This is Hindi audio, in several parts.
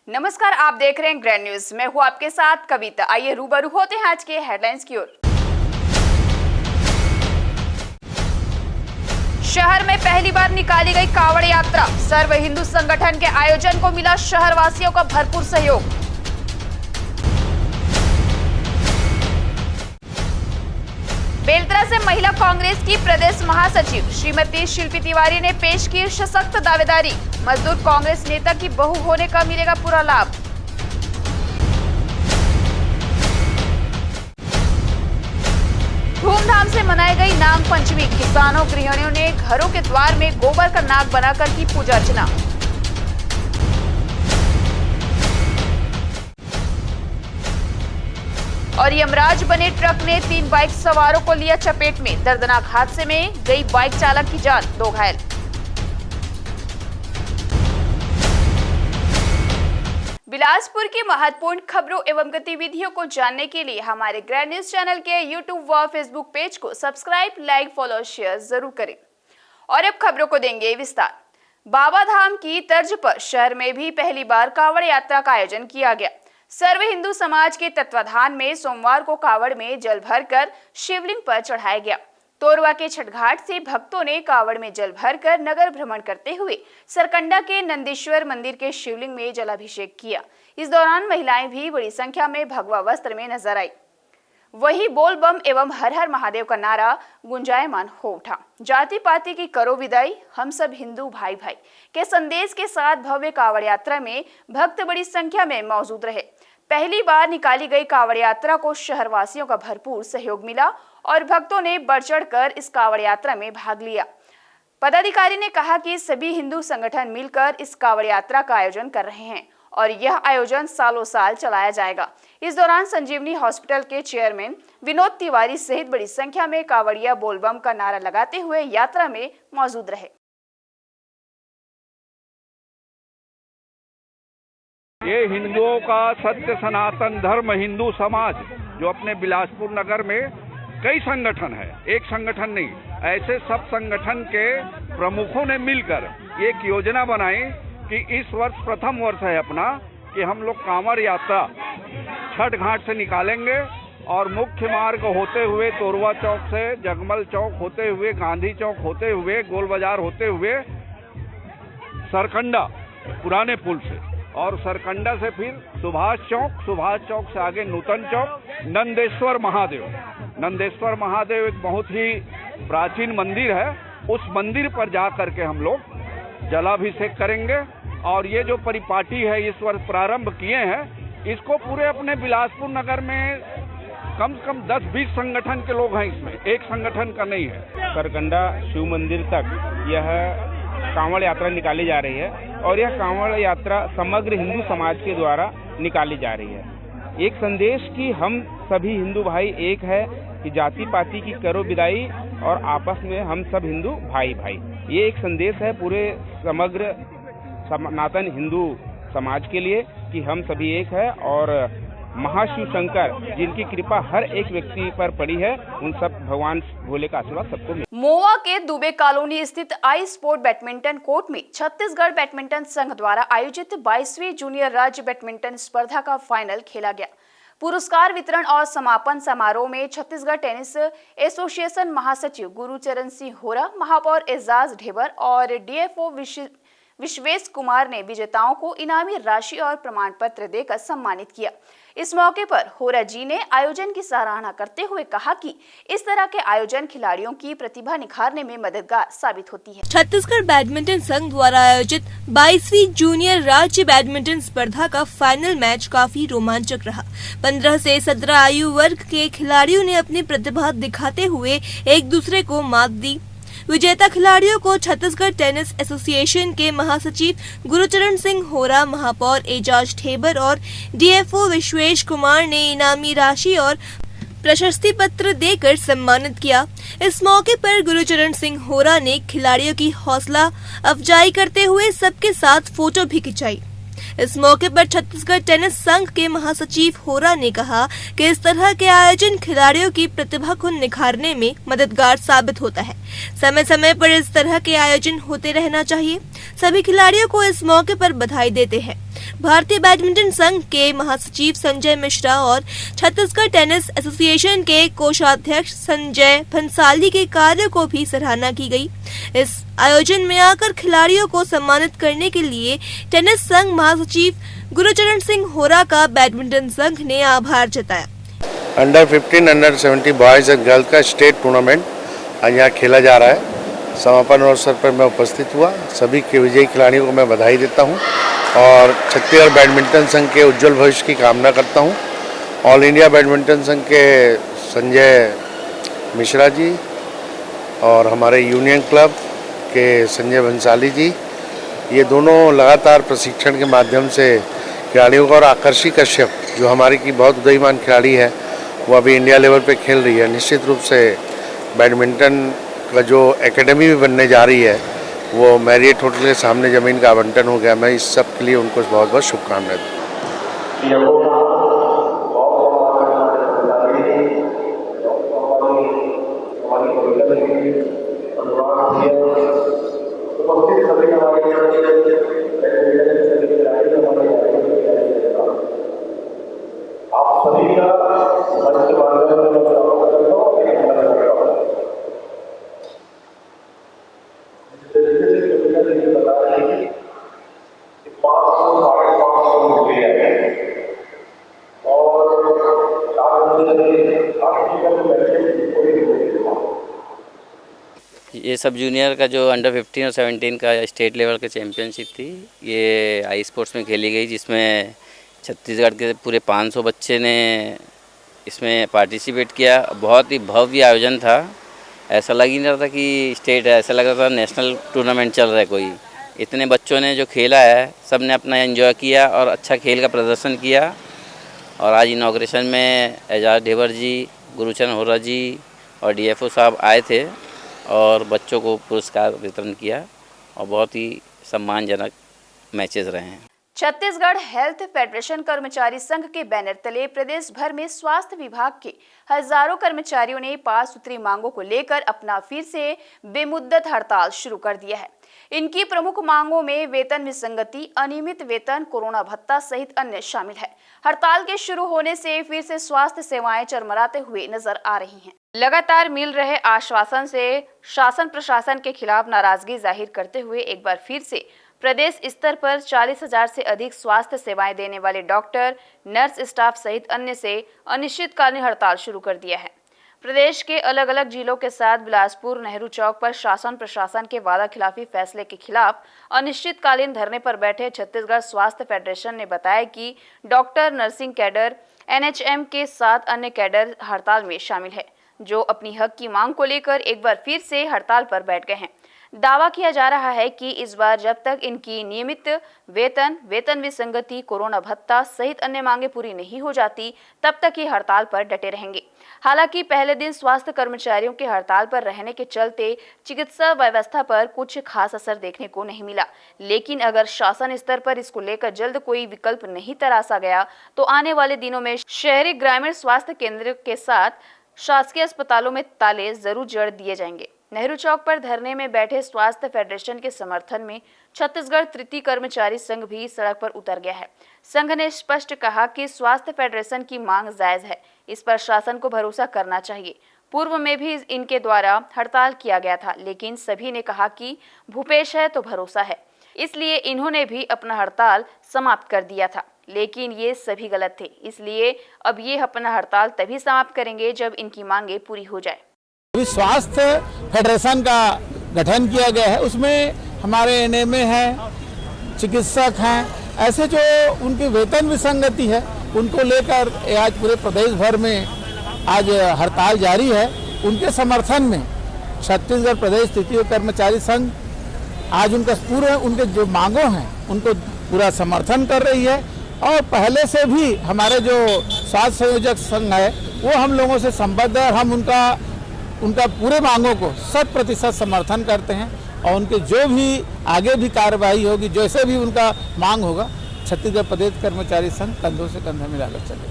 नमस्कार, आप देख रहे हैं ग्रैंड न्यूज। मैं हूं आपके साथ कविता। आइए रूबरू होते हैं आज के हेडलाइंस की ओर। शहर में पहली बार निकाली गई कांवड़ यात्रा, सर्व हिंदू संगठन के आयोजन को मिला शहर वासियों का भरपूर सहयोग। बेलतरा से महिला कांग्रेस की प्रदेश महासचिव श्रीमती शिल्पी तिवारी ने पेश की सशक्त दावेदारी, मजदूर कांग्रेस नेता की बहू होने का मिलेगा पूरा लाभ। धूमधाम से मनाई गई नाग पंचमी, किसानों गृहिणियों ने घरों के द्वार में गोबर का नाग बनाकर की पूजा अर्चना। और यमराज बने ट्रक ने 3 बाइक सवारों को लिया चपेट में, दर्दनाक हादसे में गई बाइक चालक की जान, 2 घायल। बिलासपुर की महत्वपूर्ण खबरों एवं गतिविधियों को जानने के लिए हमारे ग्रैंड न्यूज चैनल के यूट्यूब व फेसबुक पेज को सब्सक्राइब, लाइक, फॉलो, शेयर जरूर करें। और अब खबरों को देंगे विस्तार। बाबा धाम की तर्ज पर शहर में भी पहली बार कांवड़ यात्रा का आयोजन किया गया। सर्व हिंदू समाज के तत्वाधान में सोमवार को कांवड़ में जल भरकर शिवलिंग पर चढ़ाया गया। तोरवा के छठ घाट से भक्तों ने कांवड़ में जल भरकर नगर भ्रमण करते हुए सरकंडा के नंदेश्वर मंदिर के शिवलिंग में जलाभिषेक किया। इस दौरान महिलाएं भी बड़ी संख्या में भगवा वस्त्र में नजर आई। वही बोल बम एवं हर हर महादेव का नारा गुंजायमान हो उठा। जाति पाति की करो विदाई, हम सब हिंदू भाई भाई के संदेश के साथ भव्य कांवड़ यात्रा में भक्त बड़ी संख्या में मौजूद रहे। पहली बार निकाली गई कांवड़ यात्रा को शहरवासियों का भरपूर सहयोग मिला और भक्तों ने बढ़ चढ़कर इस कांवड़ यात्रा में भाग लिया। पदाधिकारी ने कहा कि सभी हिंदू संगठन मिलकर इस कांवड़ यात्रा का आयोजन कर रहे हैं और यह आयोजन सालों साल चलाया जाएगा। इस दौरान संजीवनी हॉस्पिटल के चेयरमैन विनोद तिवारी सहित बड़ी संख्या में कांवड़िया बोलबम का नारा लगाते हुए यात्रा में मौजूद रहे। ये हिंदुओं का सत्य सनातन धर्म हिंदू समाज जो अपने बिलासपुर नगर में कई संगठन है, एक संगठन नहीं, ऐसे सब संगठन के प्रमुखों ने मिलकर एक योजना बनाई कि इस वर्ष प्रथम वर्ष है अपना कि हम लोग कांवड़ यात्रा छठ घाट से निकालेंगे और मुख्य मार्ग होते हुए तोरवा चौक से जगमल चौक होते हुए गांधी चौक होते हुए गोल बाजार होते हुए सरकंडा पुराने पुल से और सरकंडा से फिर सुभाष चौक से आगे नूतन चौक, नंदेश्वर महादेव एक बहुत ही प्राचीन मंदिर है। उस मंदिर पर जा करके हम लोग जलाभिषेक करेंगे और ये जो परिपाटी है इस वर्ष प्रारंभ किए हैं, इसको पूरे अपने बिलासपुर नगर में कम से कम 10-20 संगठन के लोग हैं, इसमें एक संगठन का नहीं है। सरकंडा शिव मंदिर तक यह कांवड़ यात्रा निकाली जा रही है और यह कांवड़ यात्रा समग्र हिंदू समाज के द्वारा निकाली जा रही है। एक संदेश कि हम सभी हिंदू भाई एक है, कि जाति पाति की करो विदाई और आपस में हम सब हिंदू भाई भाई। ये एक संदेश है पूरे समग्र सनातन हिंदू समाज के लिए कि हम सभी एक है और महाशिव शंकर जिनकी कृपा हर एक व्यक्ति पर पड़ी है, उन सब भगवान भोले का आशीर्वाद सबको मिले। मोवा के दुबे कॉलोनी स्थित आई स्पोर्ट बैडमिंटन कोर्ट में छत्तीसगढ़ बैडमिंटन संघ द्वारा आयोजित 22वीं जूनियर राज्य बैडमिंटन स्पर्धा का फाइनल खेला गया। पुरस्कार वितरण और समापन समारोह में छत्तीसगढ़ टेनिस एसोसिएशन महासचिव गुरुचरण सिंह होरा, महापौर एजाज ढेबर और डीएफओ विश्वेश कुमार ने विजेताओं को इनामी राशि और प्रमाण पत्र देकर सम्मानित किया। इस मौके पर होरा जी ने आयोजन की सराहना करते हुए कहा कि इस तरह के आयोजन खिलाड़ियों की प्रतिभा निखारने में मददगार साबित होती है। छत्तीसगढ़ बैडमिंटन संघ द्वारा आयोजित 22वीं जूनियर राज्य बैडमिंटन स्पर्धा का फाइनल मैच काफी रोमांचक रहा। 15 से 17 आयु वर्ग के खिलाड़ियों ने अपनी प्रतिभा दिखाते हुए एक दूसरे को मात दी। विजेता खिलाड़ियों को छत्तीसगढ़ टेनिस एसोसिएशन के महासचिव गुरुचरण सिंह होरा, महापौर एजाज ढेबर और डीएफओ विश्वेश कुमार ने इनामी राशि और प्रशस्ति पत्र देकर सम्मानित किया। इस मौके पर गुरुचरण सिंह होरा ने खिलाड़ियों की हौसला अफजाई करते हुए सबके साथ फोटो भी खिंचाई। इस मौके पर छत्तीसगढ़ टेनिस संघ के महासचिव होरा ने कहा कि इस तरह के आयोजन खिलाड़ियों की प्रतिभा को निखारने में मददगार साबित होता है। समय समय पर इस तरह के आयोजन होते रहना चाहिए। सभी खिलाड़ियों को इस मौके पर बधाई देते हैं। भारतीय बैडमिंटन संघ के महासचिव संजय मिश्रा और छत्तीसगढ़ टेनिस एसोसिएशन के कोषाध्यक्ष संजय भंसाली के कार्य को भी सराहना की गई। इस आयोजन में आकर खिलाड़ियों को सम्मानित करने के लिए टेनिस संघ महासचिव गुरुचरण सिंह होरा का बैडमिंटन संघ ने आभार जताया। Under 15, under 17 boys and girls का स्टेट टूर्नामेंट आज यहाँ खेला जा रहा है। समापन अवसर पर मैं उपस्थित हुआ। सभी के विजयी खिलाड़ियों को मैं बधाई देता हूँ और छत्तीसगढ़ बैडमिंटन संघ के उज्जवल भविष्य की कामना करता हूँ। ऑल इंडिया बैडमिंटन संघ के संजय मिश्रा जी और हमारे यूनियन क्लब के संजय भंसाली जी, ये दोनों लगातार प्रशिक्षण के माध्यम से खिलाड़ियों को, और आकर्षी कश्यप जो हमारी की बहुत उदयमान खिलाड़ी है, वो अभी इंडिया लेवल पे खेल रही है। निश्चित रूप से बैडमिंटन का जो एकेडमी भी बनने जा रही है वो मैरियट होटल के सामने ज़मीन का आवंटन हो गया। मैं इस सब के लिए उनको बहुत बहुत शुभकामनाएं दूँ। ये सब जूनियर का जो अंडर 15 और 17 का स्टेट लेवल का चैम्पियनशिप थी, ये आई स्पोर्ट्स में खेली गई, जिसमें छत्तीसगढ़ के पूरे 500 बच्चे ने इसमें पार्टिसिपेट किया। बहुत ही भव्य आयोजन था। ऐसा लग ही नहीं रहा था कि स्टेट है, ऐसा लग रहा था नेशनल टूर्नामेंट चल रहा है कोई। इतने बच्चों ने जो खेला है, सब ने अपना एंजॉय किया और अच्छा खेल का प्रदर्शन किया। और आज इनॉग्रेशन में एजाज ढेबर जी, गुरुचरण होरा जी और DFO साहब आए थे और बच्चों को पुरस्कार वितरण किया और बहुत ही सम्मानजनक मैचेस रहे हैं। छत्तीसगढ़ हेल्थ फेडरेशन कर्मचारी संघ के बैनर तले प्रदेश भर में स्वास्थ्य विभाग के हजारों कर्मचारियों ने 5 सूत्री मांगों को लेकर अपना फिर से बेमुद्दत हड़ताल शुरू कर दिया है। इनकी प्रमुख मांगों में वेतन विसंगति, अनियमित वेतन, कोरोना भत्ता सहित अन्य शामिल है। हड़ताल के शुरू होने से फिर से स्वास्थ्य सेवाएं चरमराते हुए नजर आ रही हैं। लगातार मिल रहे आश्वासन से शासन प्रशासन के खिलाफ नाराजगी जाहिर करते हुए एक बार फिर से प्रदेश स्तर पर 40,000 से अधिक स्वास्थ्य सेवाएं देने वाले डॉक्टर, नर्स स्टाफ सहित अन्य से अनिश्चितकालीन हड़ताल शुरू कर दिया है। प्रदेश के अलग अलग जिलों के साथ बिलासपुर नेहरू चौक पर शासन प्रशासन के वादा खिलाफी फैसले के खिलाफ अनिश्चितकालीन धरने पर बैठे छत्तीसगढ़ स्वास्थ्य फेडरेशन ने बताया कि डॉक्टर, नर्सिंग कैडर, NHM के 7 अन्य कैडर हड़ताल में शामिल है, जो अपनी हक की मांग को लेकर एक बार फिर से हड़ताल पर बैठ गए हैं। दावा किया जा रहा है कि इस बार जब तक इनकी नियमित वेतन विसंगति, कोरोना भत्ता सहित अन्य मांगे पूरी नहीं हो जाती, तब तक ये हड़ताल पर डटे रहेंगे। हालांकि पहले दिन स्वास्थ्य कर्मचारियों के हड़ताल पर रहने के चलते चिकित्सा व्यवस्था पर कुछ खास असर देखने को नहीं मिला, लेकिन अगर शासन स्तर पर इसको लेकर जल्द कोई विकल्प नहीं तराशा गया तो आने वाले दिनों में शहरी ग्रामीण स्वास्थ्य केंद्र के साथ शासकीय अस्पतालों में ताले जरूर जड़ दिए जाएंगे। नेहरू चौक पर धरने में बैठे स्वास्थ्य फेडरेशन के समर्थन में छत्तीसगढ़ तृतीय कर्मचारी संघ भी सड़क पर उतर गया है। संघ ने स्पष्ट कहा कि स्वास्थ्य फेडरेशन की मांग जायज है, इस पर शासन को भरोसा करना चाहिए। पूर्व में भी इनके द्वारा हड़ताल किया गया था, लेकिन सभी ने कहा कि भूपेश है तो भरोसा है, इसलिए इन्होंने भी अपना हड़ताल समाप्त कर दिया था, लेकिन ये सभी गलत थे। इसलिए अब ये अपना हड़ताल तभी समाप्त करेंगे जब इनकी मांगे पूरी हो जाए। स्वास्थ्य फेडरेशन का गठन किया गया है, उसमें हमारे NMA हैं, चिकित्सक हैं, ऐसे जो उनकी वेतन विसंगति है उनको लेकर आज पूरे प्रदेश भर में आज हड़ताल जारी है। उनके समर्थन में छत्तीसगढ़ प्रदेश तृतीय कर्मचारी संघ आज उनके जो मांगों हैं उनको पूरा समर्थन कर रही है। और पहले से भी हमारे जो स्वास्थ्य संयोजक संघ है वो हम लोगों से संबद्ध है और हम उनका पूरे मांगों को 100% समर्थन करते हैं और उनके जो भी आगे भी कार्रवाई होगी, जैसे भी उनका मांग होगा, छत्तीसगढ़ प्रदेश कर्मचारी संघ कंधों से कंधा मिलाकर चलेगा।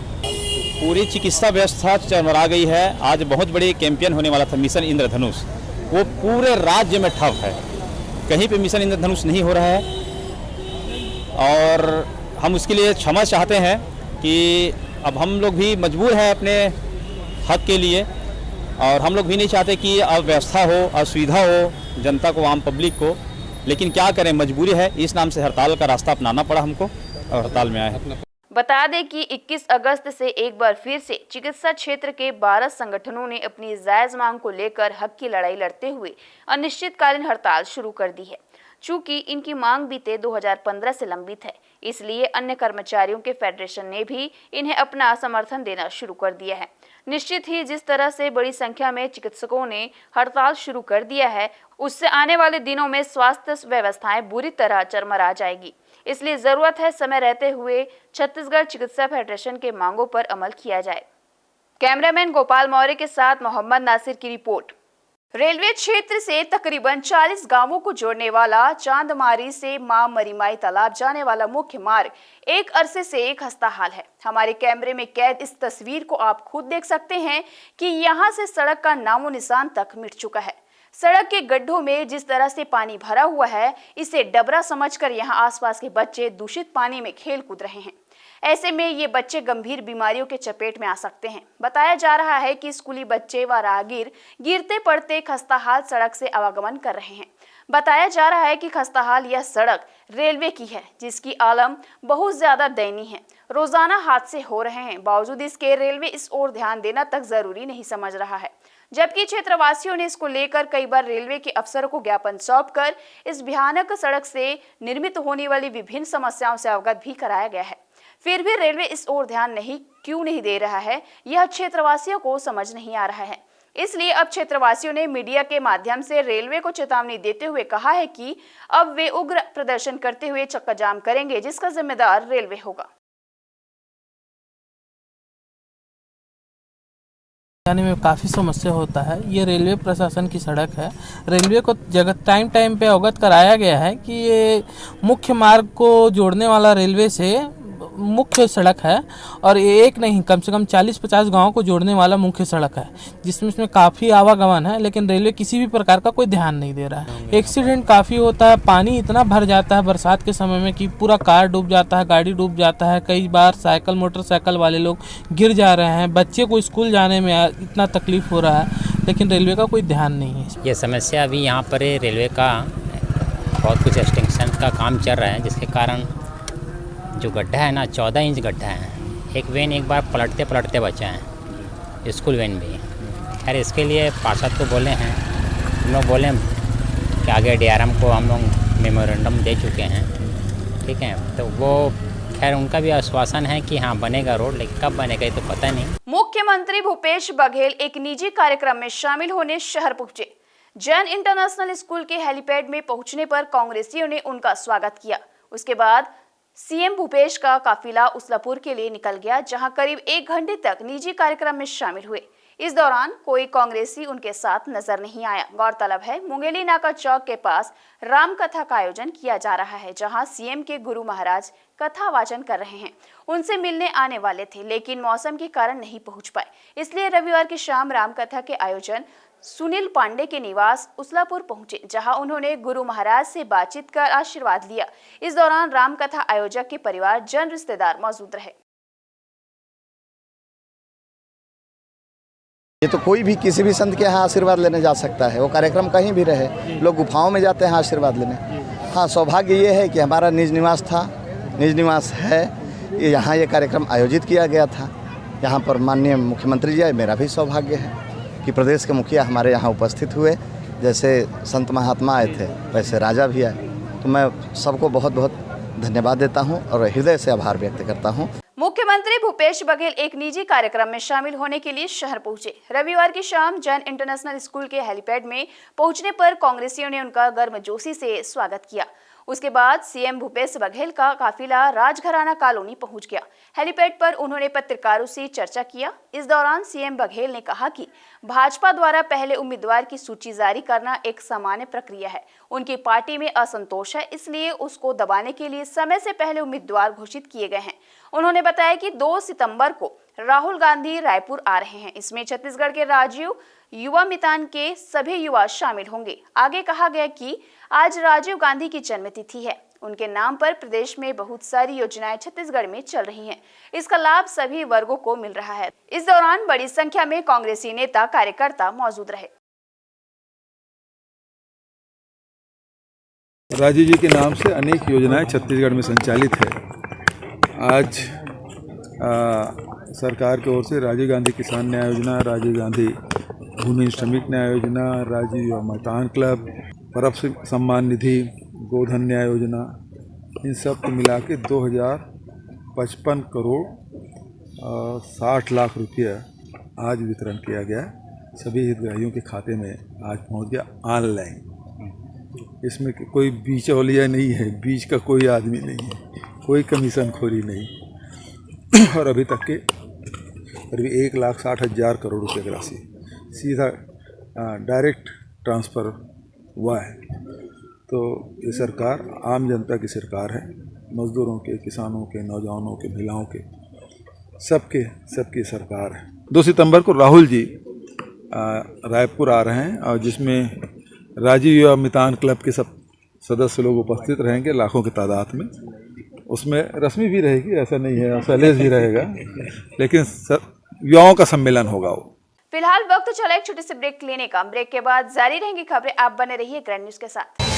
पूरी चिकित्सा व्यवस्था चरमरा गई है। आज बहुत बड़ी कैंपेन होने वाला था मिशन इंद्रधनुष, वो पूरे राज्य में ठप है, कहीं पे मिशन इंद्रधनुष नहीं हो रहा है। और हम उसके लिए क्षमा चाहते हैं कि अब हम लोग भी मजबूर हैं अपने हक के लिए, और हम लोग भी नहीं चाहते कि अव्यवस्था हो, असुविधा हो जनता को, आम पब्लिक को, लेकिन क्या करें, मजबूरी है। इस नाम से हड़ताल का रास्ता अपनाना पड़ा हमको और हड़ताल में आए हैं। बता दें कि 21 अगस्त से एक बार फिर से चिकित्सा क्षेत्र के 12 संगठनों ने अपनी जायज मांग को लेकर हक की लड़ाई लड़ते हुए अनिश्चितकालीन हड़ताल शुरू कर दी है। चूंकि इनकी मांग बीते 2015 से लंबित है, इसलिए अन्य कर्मचारियों के फेडरेशन ने भी इन्हें अपना समर्थन देना शुरू कर दिया है। निश्चित ही जिस तरह से बड़ी संख्या में चिकित्सकों ने हड़ताल शुरू कर दिया है, उससे आने वाले दिनों में स्वास्थ्य व्यवस्थाएं बुरी तरह चरमरा जाएगी। इसलिए जरूरत है समय रहते हुए छत्तीसगढ़ चिकित्सा फेडरेशन के मांगों पर अमल किया जाए। कैमरामैन गोपाल मौर्य के साथ मोहम्मद नासिर की रिपोर्ट। रेलवे क्षेत्र से तकरीबन 40 गांवों को जोड़ने वाला चांदमारी से मां मरीमाई तालाब जाने वाला मुख्य मार्ग एक अरसे से खस्ताहाल है। हमारे कैमरे में कैद इस तस्वीर को आप खुद देख सकते हैं कि यहां से सड़क का नामो निशान तक मिट चुका है। सड़क के गड्ढों में जिस तरह से पानी भरा हुआ है, इसे डबरा समझकर यहां आसपास के बच्चे दूषित पानी में खेल कूद रहे हैं। ऐसे में ये बच्चे गंभीर बीमारियों के चपेट में आ सकते हैं। बताया जा रहा है कि स्कूली बच्चे व राहगीर गिरते पड़ते खस्ताहाल सड़क से आवागमन कर रहे हैं। बताया जा रहा है कि खस्ताहाल यह सड़क रेलवे की है, जिसकी आलम बहुत ज्यादा दयनीय है। रोजाना हादसे हो रहे हैं, बावजूद इसके रेलवे इस ओर ध्यान देना तक जरूरी नहीं समझ रहा है। जबकि क्षेत्रवासियों ने इसको लेकर कई बार रेलवे के अफसरों को ज्ञापन सौंपकर इस भयानक सड़क से निर्मित होने वाली विभिन्न समस्याओं से अवगत भी कराया गया है। फिर भी रेलवे इस ओर ध्यान क्यों नहीं दे रहा है, यह क्षेत्रवासियों को समझ नहीं आ रहा है। इसलिए अब क्षेत्रवासियों ने मीडिया के माध्यम से रेलवे को चेतावनी देते हुए कहा है कि अब वे उग्र प्रदर्शन करते हुए चक्का जाम करेंगे, जिसका जिम्मेदार रेलवे होगा। जाने में काफ़ी समस्या होता है। ये रेलवे प्रशासन की सड़क है। रेलवे को जगह टाइम पे अवगत कराया गया है कि ये मुख्य मार्ग को जोड़ने वाला रेलवे से मुख्य सड़क है, और ये एक नहीं कम से कम 40-50 गांवों को जोड़ने वाला मुख्य सड़क है, जिसमें इसमें काफ़ी आवागमन है, लेकिन रेलवे किसी भी प्रकार का कोई ध्यान नहीं दे रहा है। एक्सीडेंट काफ़ी होता है, पानी इतना भर जाता है बरसात के समय में कि पूरा कार डूब जाता है, गाड़ी डूब जाता है। कई बार साइकिल मोटरसाइकिल वाले लोग गिर जा रहे हैं, बच्चे को स्कूल जाने में इतना तकलीफ हो रहा है, लेकिन रेलवे का कोई ध्यान नहीं है। ये समस्या अभी यहाँ पर रेलवे का बहुत कुछ एक्सटेंशन का काम चल रहा है, जिसके कारण जो गड्ढा है ना, 14 इंच गड्ढा है। एक वेन एक बार पलटते पलटते बचा है, स्कूल वेन भी। खैर इसके लिए पार्षद को बोले हैं, हम लोग बोले कि आगे DRM को हम लोग मेमोरेंडम दे चुके हैं, ठीक है। तो वो खैर उनका भी आश्वासन है कि हाँ बनेगा रोड, लेकिन कब बनेगा ये तो पता नहीं। मुख्यमंत्री भूपेश बघेल एक निजी कार्यक्रम में शामिल होने शहर पहुंचे। जैन इंटरनेशनल स्कूल के हेलीपैड में पहुंचने पर कांग्रेसियों ने उनका स्वागत किया। उसके बाद सीएम भूपेश का काफिला उसलापुर के लिए निकल गया, जहां करीब 1 घंटे तक निजी कार्यक्रम में शामिल हुए। इस दौरान कोई कांग्रेसी उनके साथ नजर नहीं आया। गौरतलब है, मुंगेली नाका चौक के पास राम कथा का आयोजन किया जा रहा है, जहां सीएम के गुरु महाराज कथा वाचन कर रहे हैं। उनसे मिलने आने वाले थे, लेकिन मौसम के कारण नहीं पहुंच पाए। इसलिए रविवार की शाम राम कथा के आयोजन सुनील पांडे के निवास उसलापुर पहुंचे, जहां उन्होंने गुरु महाराज से बातचीत कर आशीर्वाद लिया। इस दौरान राम कथा आयोजक के परिवार जन रिश्तेदार मौजूद रहे। ये तो कोई भी किसी भी संत के यहाँ आशीर्वाद लेने जा सकता है, वो कार्यक्रम कहीं भी रहे। लोग गुफाओं में जाते हैं आशीर्वाद लेने। हाँ, सौभाग्य ये है कि हमारा निज निवास था, निज निवास है, यहाँ ये कार्यक्रम आयोजित किया गया था। यहाँ पर माननीय मुख्यमंत्री जी आए, मेरा भी सौभाग्य है कि प्रदेश के मुखिया हमारे यहाँ उपस्थित हुए। जैसे संत महात्मा आए थे, वैसे राजा भी आए। तो मैं सबको बहुत बहुत धन्यवाद देता हूँ और हृदय से आभार व्यक्त करता हूँ। मुख्यमंत्री भूपेश बघेल एक निजी कार्यक्रम में शामिल होने के लिए शहर पहुंचे। रविवार की शाम जैन इंटरनेशनल स्कूल के हेलीपैड में पहुंचने पर कांग्रेसियों ने उनका गर्मजोशी से स्वागत किया। उसके बाद सीएम भूपेश बघेल का काफिला राजघराना कॉलोनी पहुंच गया। हेलीपैड पर उन्होंने पत्रकारों से चर्चा किया। इस दौरान सीएम बघेल ने कहा कि भाजपा द्वारा पहले उम्मीदवार की सूची जारी करना एक सामान्य प्रक्रिया है। उनकी पार्टी में असंतोष है, इसलिए उसको दबाने के लिए समय से पहले उम्मीदवार घोषित किए गए हैं। उन्होंने बताया कि 2 सितंबर को राहुल गांधी रायपुर आ रहे हैं। इसमें छत्तीसगढ़ के राजीव युवा मितान के सभी युवा शामिल होंगे। आगे कहा गया कि आज राजीव गांधी की जन्मतिथि है। उनके नाम पर प्रदेश में बहुत सारी योजनाएं छत्तीसगढ़ में चल रही हैं। इसका लाभ सभी वर्गों को मिल रहा है। इस दौरान बड़ी संख्या में कांग्रेसी नेता कार्यकर्ता मौजूद रहे। राजीव जी के नाम से अनेक योजनाएं छत्तीसगढ़ में संचालित है। आज सरकार की ओर से राजीव गांधी किसान न्याय योजना, राजीव गांधी भूमि श्रमिक न्याय योजना, राजीव युवा मतदान क्लब, परब सम्मान निधि, गोधन न्याय योजना, इन सब को मिला के 2055 करोड़ 60 लाख रुपया आज वितरण किया गया। सभी हितग्राहियों के खाते में आज पहुंच गया ऑनलाइन। इसमें कोई बीचौलिया नहीं है, बीच का कोई आदमी नहीं है, कोई कमीशन खोरी नहीं। और अभी तक के करीब 1,60,000 करोड़ रुपये की राशि सीधा डायरेक्ट ट्रांसफ़र हुआ है। तो ये सरकार आम जनता की सरकार है, मज़दूरों के, किसानों के, नौजवानों के, महिलाओं के, सबकी सरकार है। 2 सितंबर को राहुल जी रायपुर आ रहे हैं और जिसमें राजीव युवा मितान क्लब के सब सदस्य लोग उपस्थित रहेंगे लाखों की तादाद में। उसमें रश्मि भी रहेगी, ऐसा नहीं है, शैलेश भी रहेगा, लेकिन युवाओं का सम्मेलन होगा वो। फिलहाल वक्त चला एक छोटी सी ब्रेक लेने का। ब्रेक के बाद जारी रहेंगी खबरें। आप बने रहिए ग्रैंड न्यूज के साथ।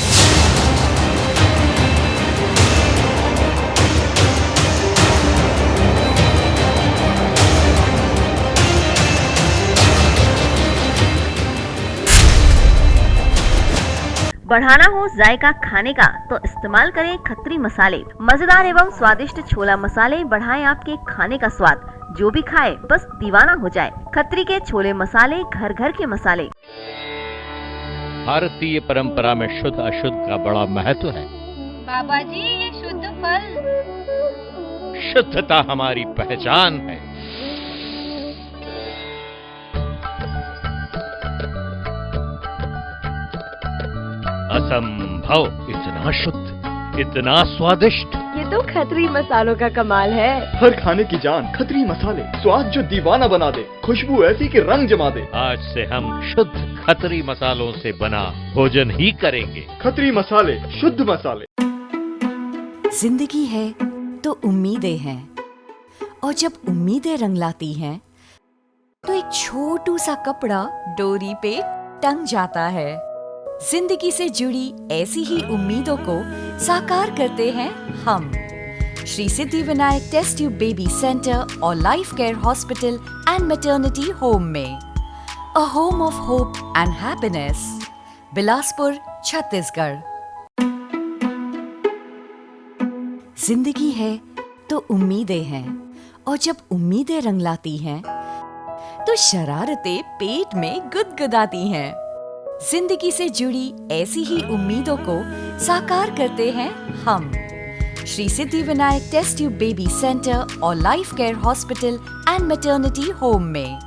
बढ़ाना हो जायका खाने का तो इस्तेमाल करें खत्री मसाले। मजेदार एवं स्वादिष्ट छोला मसाले बढ़ाएं आपके खाने का स्वाद। जो भी खाए बस दीवाना हो जाए। खत्री के छोले मसाले घर घर के मसाले। भारतीय परंपरा में शुद्ध अशुद्ध का बड़ा महत्व है। बाबा जी, ये शुद्ध फल। शुद्धता हमारी पहचान है। असंभव, इतना शुद्ध, इतना स्वादिष्ट। ये तो खत्री मसालों का कमाल है। हर खाने की जान खत्री मसाले, स्वाद जो दीवाना बना दे, खुशबू ऐसी कि रंग जमा दे। आज से हम शुद्ध खत्री मसालों से बना भोजन ही करेंगे। खत्री मसाले, शुद्ध मसाले। जिंदगी है तो उम्मीदें हैं, और जब उम्मीदें रंग लाती हैं तो एक छोटू सा कपड़ा डोरी पे टंग जाता है। जिंदगी से जुड़ी ऐसी ही उम्मीदों को साकार करते हैं हम। Shri Siddhi Vinayak test tube baby centre और life care hospital and maternity home में। A home of hope and happiness, Bilaspur, Chhattisgarh. जिंदगी है तो उम्मीदें हैं, और जब उम्मीदें रंग लाती हैं तो शरारतें पेट में गुदगुदाती हैं। जिंदगी से जुड़ी ऐसी ही उम्मीदों को साकार करते हैं हम। Shri Siddhi Vinayak test tube baby centre और life care hospital and maternity home में।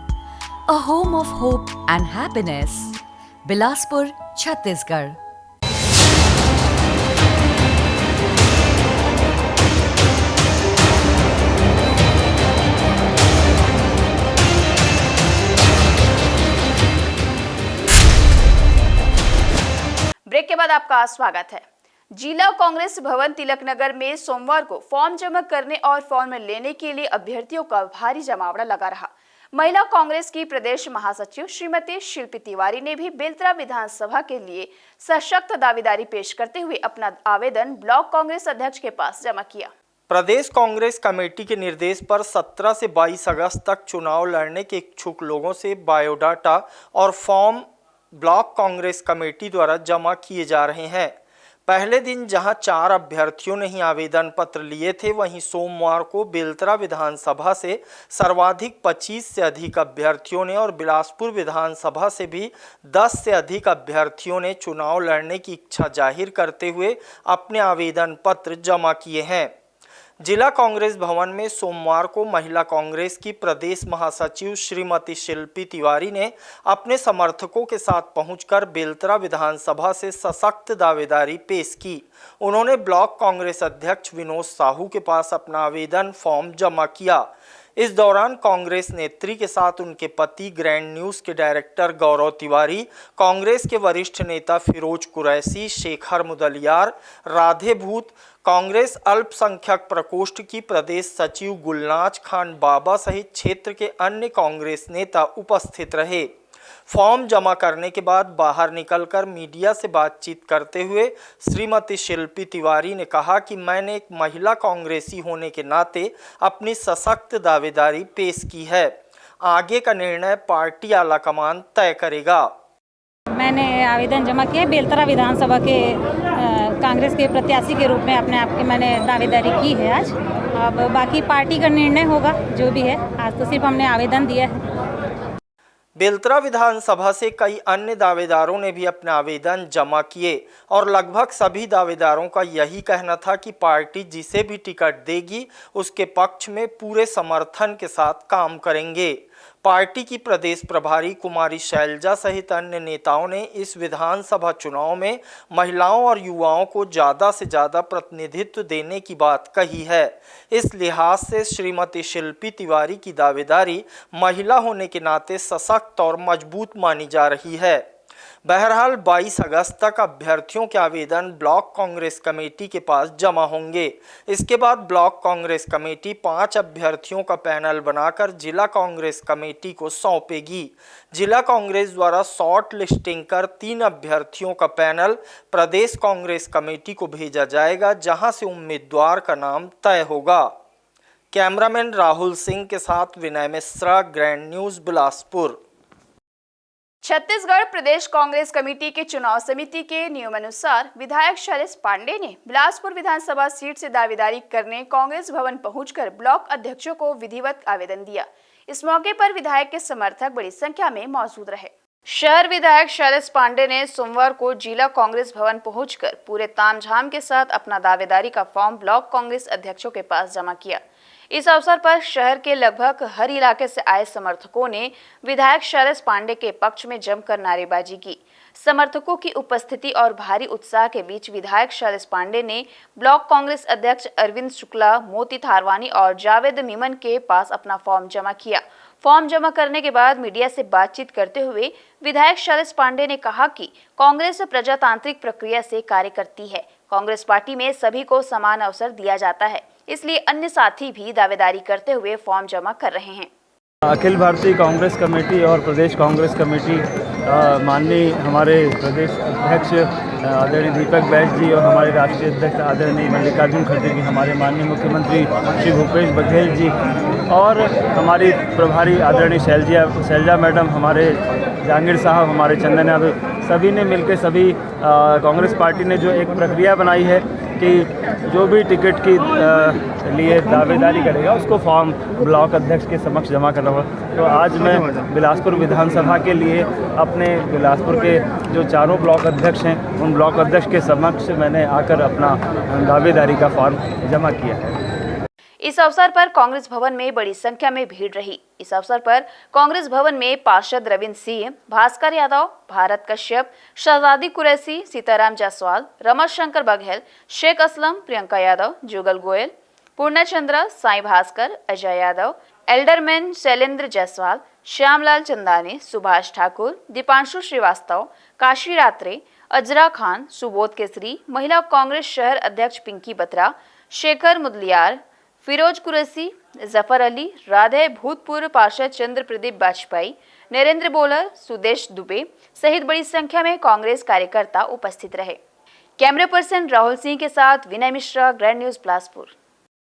A home of hope and happiness, Bilaspur, Chhattisgarh. Break के बाद आपका स्वागत है। जिला कांग्रेस भवन तिलक नगर में सोमवार को फॉर्म जमा करने और फॉर्म लेने के लिए अभ्यर्थियों का भारी जमावड़ा लगा रहा। महिला कांग्रेस की प्रदेश महासचिव श्रीमती शिल्पी तिवारी ने भी बेलतरा विधानसभा के लिए सशक्त दावेदारी पेश करते हुए अपना आवेदन ब्लॉक कांग्रेस अध्यक्ष के पास जमा किया। प्रदेश कांग्रेस कमेटी के निर्देश पर 17 से 22 अगस्त तक चुनाव लड़ने के इच्छुक लोगों से बायोडाटा और फॉर्म ब्लॉक कांग्रेस कमेटी द्वारा जमा किए जा रहे हैं। पहले दिन जहां 4 अभ्यर्थियों ने ही आवेदन पत्र लिए थे, वहीं सोमवार को बेलतरा विधानसभा से सर्वाधिक 25 से अधिक अभ्यर्थियों ने और बिलासपुर विधानसभा से भी 10 से अधिक अभ्यर्थियों ने चुनाव लड़ने की इच्छा जाहिर करते हुए अपने आवेदन पत्र जमा किए हैं। जिला कांग्रेस भवन में सोमवार को महिला कांग्रेस की प्रदेश महासचिव श्रीमती शिल्पी तिवारी ने अपने समर्थकों के साथ पहुंचकर बेलतरा विधानसभा से सशक्त दावेदारी पेश की। उन्होंने ब्लॉक कांग्रेस अध्यक्ष विनोद साहू के पास अपना आवेदन फॉर्म जमा किया। इस दौरान कांग्रेस नेत्री के साथ उनके पति ग्रैंड न्यूज के डायरेक्टर गौरव तिवारी, कांग्रेस के वरिष्ठ नेता फिरोज कुरैशी, शेखर मुदलियार, राधे भूत, कांग्रेस अल्पसंख्यक प्रकोष्ठ की प्रदेश सचिव गुलनाज खान बाबा सहित क्षेत्र के अन्य कांग्रेस नेता उपस्थित रहे। फॉर्म जमा करने के बाद बाहर निकलकर मीडिया से बातचीत करते हुए श्रीमती शिल्पी तिवारी ने कहा कि मैंने एक महिला कांग्रेसी होने के नाते अपनी सशक्त दावेदारी पेश की है। आगे का निर्णय पार्टी आलाकमान तय करेगा। मैंने आवेदन जमा किया बेलतरा विधानसभा के कांग्रेस के प्रत्याशी के रूप में अपने आप की मैंने दावेदारी की है आज। अब बाकी पार्टी का निर्णय होगा जो भी है। आज तो सिर्फ हमने आवेदन दिया है। बेलतरा विधानसभा से कई अन्य दावेदारों ने भी अपने आवेदन जमा किए और लगभग सभी दावेदारों का यही कहना था कि पार्टी जिसे भी टिकट देगी उसके पक्ष में पूरे समर्थन के साथ काम करेंगे। पार्टी की प्रदेश प्रभारी कुमारी शैलजा सहित अन्य नेताओं ने इस विधानसभा चुनाव में महिलाओं और युवाओं को ज़्यादा से ज़्यादा प्रतिनिधित्व देने की बात कही है। इस लिहाज से श्रीमती शिल्पी तिवारी की दावेदारी महिला होने के नाते सशक्त और मजबूत मानी जा रही है। बहरहाल 22 अगस्त तक अभ्यर्थियों के आवेदन ब्लॉक कांग्रेस कमेटी के पास जमा होंगे। इसके बाद ब्लॉक कांग्रेस कमेटी 5 अभ्यर्थियों का पैनल बनाकर जिला कांग्रेस कमेटी को सौंपेगी। जिला कांग्रेस द्वारा शॉर्ट लिस्टिंग कर 3 अभ्यर्थियों का पैनल प्रदेश कांग्रेस कमेटी को भेजा जाएगा, जहां से उम्मीदवार का नाम तय होगा। कैमरामैन राहुल सिंह के साथ विनय मिश्रा, ग्रैंड न्यूज, बिलासपुर। छत्तीसगढ़ प्रदेश कांग्रेस कमेटी के चुनाव समिति के नियमानुसार विधायक शैलेश पांडे ने बिलासपुर विधानसभा सीट से दावेदारी करने कांग्रेस भवन पहुंचकर ब्लॉक अध्यक्षों को विधिवत आवेदन दिया। इस मौके पर विधायक के समर्थक बड़ी संख्या में मौजूद रहे। शहर विधायक शैलेश पांडे ने सोमवार को जिला कांग्रेस भवन पहुंचकर पूरे तामझाम के साथ अपना दावेदारी का फॉर्म ब्लॉक कांग्रेस अध्यक्षों के पास जमा किया। इस अवसर पर शहर के लगभग हर इलाके से आए समर्थकों ने विधायक शैलेश पांडे के पक्ष में जमकर नारेबाजी की। समर्थकों की उपस्थिति और भारी उत्साह के बीच विधायक शैलेश पांडे ने ब्लॉक कांग्रेस अध्यक्ष अरविंद शुक्ला, मोती थारवानी और जावेद मीमन के पास अपना फॉर्म जमा किया। फॉर्म जमा करने के बाद मीडिया से बातचीत करते हुए विधायक शैलेश पांडे ने कहा कि कांग्रेस प्रजातांत्रिक प्रक्रिया से कार्य करती है। कांग्रेस पार्टी में सभी को समान अवसर दिया जाता है, इसलिए अन्य साथी भी दावेदारी करते हुए फॉर्म जमा कर रहे हैं। अखिल भारतीय कांग्रेस कमेटी और प्रदेश कांग्रेस कमेटी माननीय हमारे प्रदेश अध्यक्ष आदरणीय दीपक बैस जी और हमारे राष्ट्रीय अध्यक्ष आदरणीय मल्लिकार्जुन खड़गे जी, हमारे माननीय मुख्यमंत्री श्री भूपेश बघेल जी और हमारी प्रभारी आदरणीय शैलजा मैडम, हमारे जहांगीर साहब, हमारे चंदन यादव, सभी ने मिलकर सभी कांग्रेस पार्टी ने जो एक प्रक्रिया बनाई है कि जो भी टिकट की लिए दावेदारी करेगा उसको फॉर्म ब्लॉक अध्यक्ष के समक्ष जमा करना होगा। तो आज मैं बिलासपुर विधानसभा के लिए अपने बिलासपुर के जो चारों ब्लॉक अध्यक्ष हैं उन ब्लॉक अध्यक्ष के समक्ष मैंने आकर अपना दावेदारी का फॉर्म जमा किया है। इस अवसर पर कांग्रेस भवन में बड़ी संख्या में भीड़ रही। इस अवसर पर कांग्रेस भवन में पार्षद रविंद्र सिंह, भास्कर यादव, भारत कश्यप, शहजादी कुरैशी, सीताराम जायसवाल, रमाशंकर बघेल, शेख असलम, प्रियंका यादव, जुगल गोयल, पूर्णचंद्र, साई भास्कर, अजय यादव, एल्डरमैन शैलेंद्र जायसवाल, श्यामलाल चंदानी, सुभाष ठाकुर, दीपांशु श्रीवास्तव, काशी रात्रे, अजरा खान, सुबोध केसरी, महिला कांग्रेस शहर अध्यक्ष पिंकी बत्रा, शेखर मुदलियार, फिरोज कुरैशी, जफर अली, राधे, भूतपूर्व पार्षद चंद्र प्रदीप वाजपेयी, नरेंद्र बोलर, सुदेश दुबे सहित बड़ी संख्या में कांग्रेस कार्यकर्ता उपस्थित रहे। कैमरा पर्सन राहुल सिंह के साथ विनय मिश्रा, ग्रैंड न्यूज, बिलासपुर।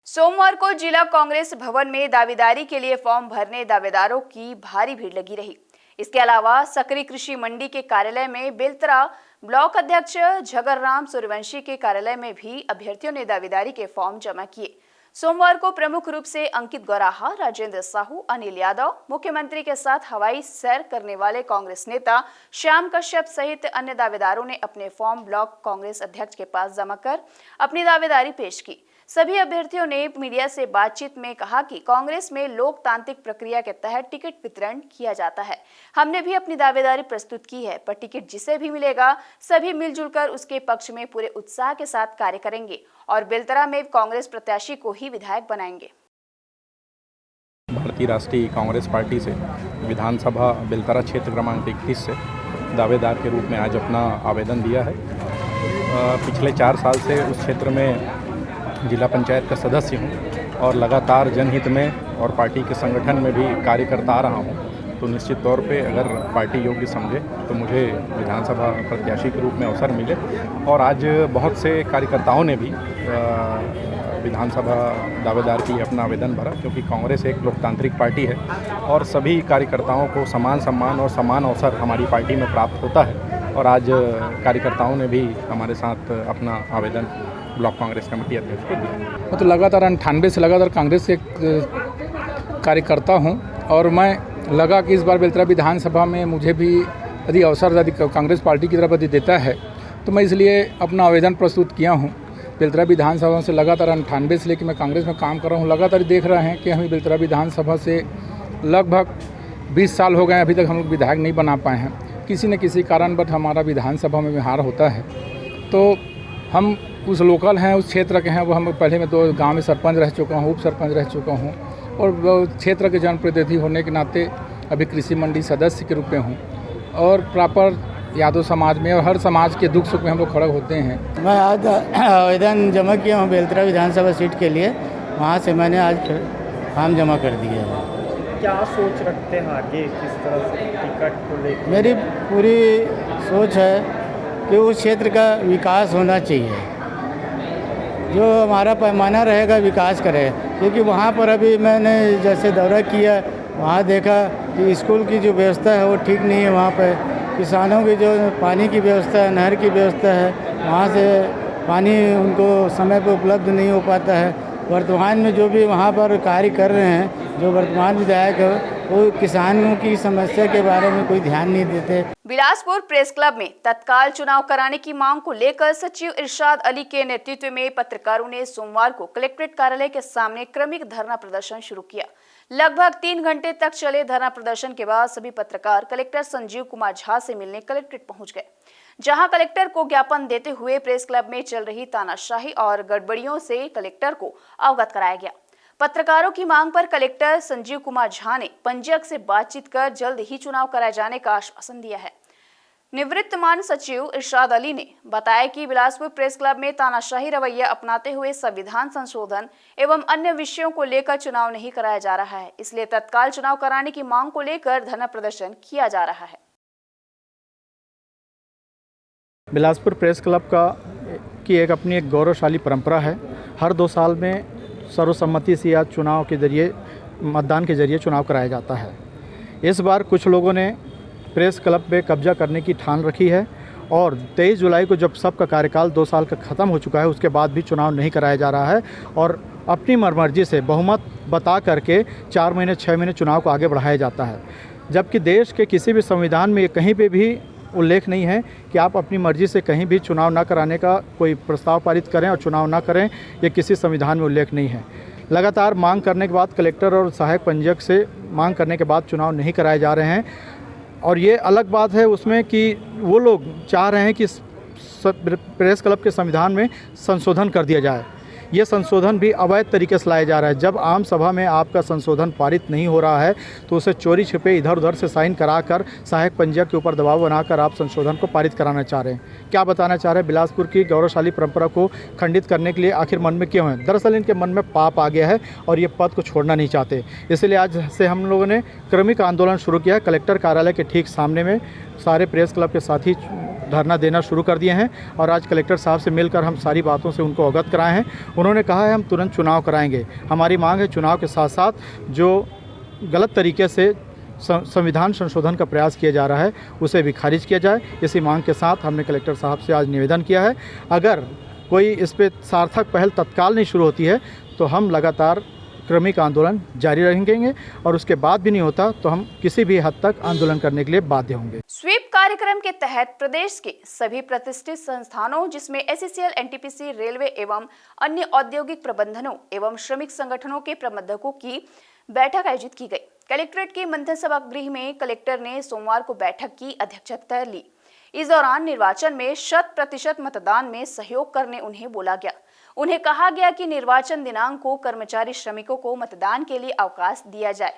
सोमवार को जिला कांग्रेस भवन में दावेदारी के लिए फॉर्म भरने दावेदारों की भारी भीड़ लगी रही। इसके अलावा सकरी कृषि मंडी के कार्यालय में बेलतरा ब्लॉक अध्यक्ष झगरराम सूर्यवंशी के कार्यालय में भी अभ्यर्थियों ने दावेदारी के फॉर्म जमा किए। सोमवार को प्रमुख रूप से अंकित गौराहा, राजेंद्र साहू, अनिल यादव, मुख्यमंत्री के साथ हवाई सैर करने वाले कांग्रेस नेता श्याम कश्यप सहित अन्य दावेदारों ने अपने फॉर्म ब्लॉक कांग्रेस अध्यक्ष के पास जमा कर अपनी दावेदारी पेश की। सभी अभ्यर्थियों ने मीडिया से बातचीत में कहा कि कांग्रेस में लोकतांत्रिक प्रक्रिया के तहत टिकट वितरण किया जाता है। हमने भी अपनी दावेदारी प्रस्तुत की है, पर टिकट जिसे भी मिलेगा सभी मिलजुल कर उसके पक्ष में पूरे उत्साह के साथ कार्य करेंगे और बेलतरा में कांग्रेस प्रत्याशी को ही विधायक बनाएंगे। भारतीय राष्ट्रीय कांग्रेस पार्टी से विधानसभा बेलतरा क्षेत्र क्रमांक 31 से दावेदार के रूप में आज अपना आवेदन दिया है। पिछले 4 साल से उस क्षेत्र में जिला पंचायत का सदस्य हूँ और लगातार जनहित में और पार्टी के संगठन में भी कार्य करता आ रहा हूँ। तो निश्चित तौर पे अगर पार्टी योग्य समझे तो मुझे विधानसभा प्रत्याशी के रूप में अवसर मिले। और आज बहुत से कार्यकर्ताओं ने भी विधानसभा दावेदार की अपना आवेदन भरा, क्योंकि कांग्रेस एक लोकतांत्रिक पार्टी है और सभी कार्यकर्ताओं को समान सम्मान और समान अवसर हमारी पार्टी में प्राप्त होता है। और आज कार्यकर्ताओं ने भी हमारे साथ अपना आवेदन ब्लॉक कांग्रेस कमेटी अध्यक्ष को दिया। तो लगातार 98 से लगातार कांग्रेस से कार्यकर्ता हूँ और मैं लगा कि इस बार बेलतरा विधानसभा में मुझे भी यदि अवसर यदि कांग्रेस पार्टी की तरफ यदि देता है तो मैं इसलिए अपना आवेदन प्रस्तुत किया हूँ। बेलतरा विधानसभा से लगातार 98 से लेकर मैं कांग्रेस में काम कर रहा हूँ। लगातार देख रहे हैं कि हम बेलतरा विधानसभा से लगभग 20 साल हो गए, अभी तक हम लोग विधायक नहीं बना पाए हैं। किसी न किसी कारणवश हमारा विधानसभा में हार होता है। तो हम उस लोकल हैं, उस क्षेत्र के हैं। वो हम पहले में 2 गाँव में सरपंच रह चुका हूँ, उप सरपंच रह चुका हूँ और क्षेत्र के जनप्रतिनिधि होने के नाते अभी कृषि मंडी सदस्य के रूप में हूँ। और प्रॉपर यादव समाज में और हर समाज के दुख सुख में हम लोग खड़े होते हैं। मैं आज आवेदन जमा किया हूँ बेलतरा विधानसभा सीट के लिए। वहाँ से मैंने आज फॉर्म जमा कर दिया है। क्या सोच रखते हैं आगे, किस तरह से टिकट को लेकर? मेरी पूरी सोच है कि उस क्षेत्र का विकास होना चाहिए, जो हमारा पैमाना रहेगा विकास करे। क्योंकि वहाँ पर अभी मैंने जैसे दौरा किया, वहाँ देखा कि स्कूल की जो व्यवस्था है वो ठीक नहीं है। वहाँ पर किसानों की जो पानी की व्यवस्था है, नहर की व्यवस्था है, वहाँ से पानी उनको समय पर उपलब्ध नहीं हो पाता है। वर्तमान में जो भी वहाँ पर कार्य कर रहे हैं, जो वर्तमान विधायक है, वो किसानों की समस्या के बारे में कोई ध्यान नहीं देते। बिलासपुर प्रेस क्लब में तत्काल चुनाव कराने की मांग को लेकर सचिव इरशाद अली के नेतृत्व में पत्रकारों ने सोमवार को कलेक्ट्रेट कार्यालय के सामने क्रमिक धरना प्रदर्शन शुरू किया। लगभग 3 घंटे तक चले धरना प्रदर्शन के बाद सभी पत्रकार कलेक्टर संजीव कुमार झा से मिलने कलेक्ट्रेट पहुंच गए, जहां कलेक्टर को ज्ञापन देते हुए प्रेस क्लब में चल रही तानाशाही और गड़बड़ियों से कलेक्टर को अवगत कराया गया। पत्रकारों की मांग पर कलेक्टर संजीव कुमार झा ने पंजीयक से बातचीत कर जल्द ही चुनाव कराए जाने का आश्वासन दिया है। निवृत्तमान सचिव इरशाद अली ने बताया कि बिलासपुर प्रेस क्लब में तानाशाही रवैया अपनाते हुए संविधान संशोधन एवं अन्य विषयों को लेकर चुनाव नहीं कराया जा रहा है, इसलिए तत्काल चुनाव कराने की मांग को लेकर धरना प्रदर्शन किया जा रहा है। बिलासपुर प्रेस क्लब की अपनी एक गौरवशाली परंपरा है। हर 2 साल में सर्वसम्मति से या चुनाव के जरिए, मतदान के जरिए चुनाव कराया जाता है। इस बार कुछ लोगों ने प्रेस क्लब पे कब्जा करने की ठान रखी है और 23 जुलाई को जब सबका कार्यकाल 2 साल का ख़त्म हो चुका है, उसके बाद भी चुनाव नहीं कराया जा रहा है और अपनी मर्जी से बहुमत बता करके 4 महीने 6 महीने चुनाव को आगे बढ़ाया जाता है। जबकि देश के किसी भी संविधान में कहीं पे भी उल्लेख नहीं है कि आप अपनी मर्जी से कहीं भी चुनाव ना कराने का कोई प्रस्ताव पारित करें और चुनाव ना करें, ये किसी संविधान में उल्लेख नहीं है। लगातार मांग करने के बाद कलेक्टर और सहायक पंजीयक से मांग करने के बाद चुनाव नहीं कराए जा रहे हैं। और ये अलग बात है उसमें कि वो लोग चाह रहे हैं कि प्रेस क्लब के संविधान में संशोधन कर दिया जाए। ये संशोधन भी अवैध तरीके से लाया जा रहा है। जब आम सभा में आपका संशोधन पारित नहीं हो रहा है तो उसे चोरी छिपे इधर उधर से साइन कराकर सहायक पंजीयक के ऊपर दबाव बनाकर आप संशोधन को पारित कराना चाह रहे हैं। क्या बताना चाह रहे हैं? बिलासपुर की गौरवशाली परंपरा को खंडित करने के लिए आखिर मन में क्यों है? दरअसल इनके मन में पाप आ गया है और ये पद को छोड़ना नहीं चाहते। इसलिए आज से हम लोगों ने क्रमिक आंदोलन शुरू किया है। कलेक्टर कार्यालय के ठीक सामने में सारे प्रेस क्लब के साथी धरना देना शुरू कर दिए हैं और आज कलेक्टर साहब से मिलकर हम सारी बातों से उनको अवगत कराए हैं। उन्होंने कहा है हम तुरंत चुनाव कराएंगे। हमारी मांग है चुनाव के साथ साथ जो गलत तरीके से संविधान संशोधन का प्रयास किया जा रहा है उसे भी खारिज किया जाए। इसी मांग के साथ हमने कलेक्टर साहब से आज निवेदन किया है। अगर कोई इस पर सार्थक पहल तत्काल नहीं शुरू होती है तो हम लगातार क्रमिक आंदोलन जारी रहेंगे और उसके बाद भी नहीं होता तो हम किसी भी हद तक आंदोलन करने के लिए बाध्य होंगे। स्वीप कार्यक्रम के तहत प्रदेश के सभी प्रतिष्ठित संस्थानों जिसमें एससीएल, एनटीपीसी, रेलवे एवं अन्य औद्योगिक प्रबंधनों एवं श्रमिक संगठनों के प्रबंधकों की बैठक आयोजित की गई। कलेक्ट्रेट के मंथन सभागृह में कलेक्टर ने सोमवार को बैठक की अध्यक्षता ली। इस दौरान निर्वाचन में 100% मतदान में सहयोग करने उन्हें बोला गया। उन्हें कहा गया कि निर्वाचन दिनांक को कर्मचारी श्रमिकों को मतदान के लिए अवकाश दिया जाए